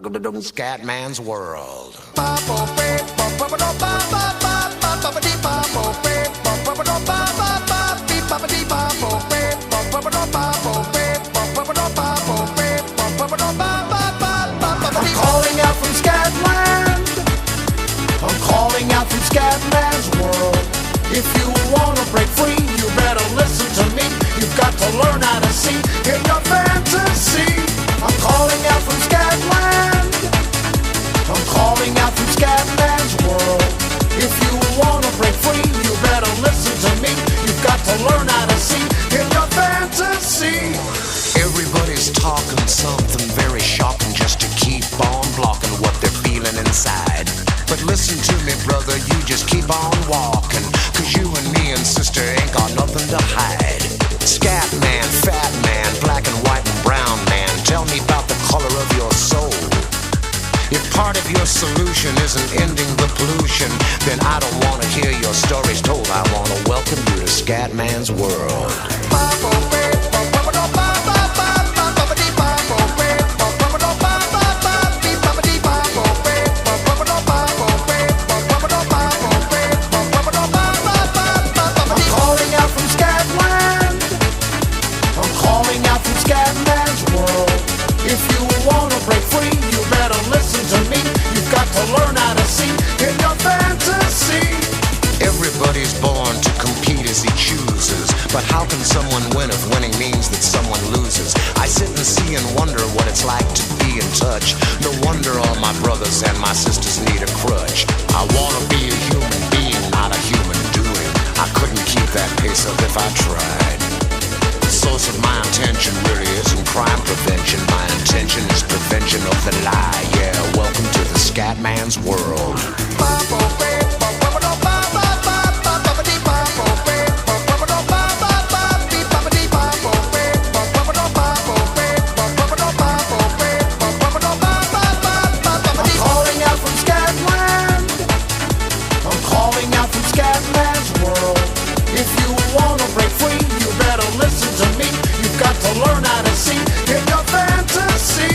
Scatman's World. I'm calling out from Scatland. I'm calling out from Scatman's World. If you wanna break free, you better listen to me. You've got to learn how to see in your fantasy. I'm calling out from Scatland. I'm calling out from Scatman's World. If you wanna break free, you better listen to me. You've got to learn how to see in your fantasy. Everybody's talking something very shocking just to keep on blocking what they're feeling inside. But listen to me, brother, you just keep on walking, 'cause you and me and sister ain't got nothing to hide. Scat man, fat man, black and white and brown man, tell me about the color of your soul. If part of your solution isn't ending the pollution, then I don't want to hear your stories told. I want to welcome you to Scatman's World. Scatman's World. If you wanna break free, you better listen to me. You've got to learn how to see in your fantasy. Everybody's born to compete as he chooses, but how can someone win if winning means that someone loses? I sit and see and wonder what it's like to be in touch. No wonder all my brothers and my sisters need a crutch. I wanna be a human being, not a human doing. I couldn't keep that pace up if I tried. The source of my intention really isn't crime prevention. My intention is prevention of the lie. Yeah, welcome to the Scatman's World. I'm calling out from Scatland. I'm calling out from Scatman's World. If you wanna break free, you better listen to me. You've got to learn how to see in your fantasy.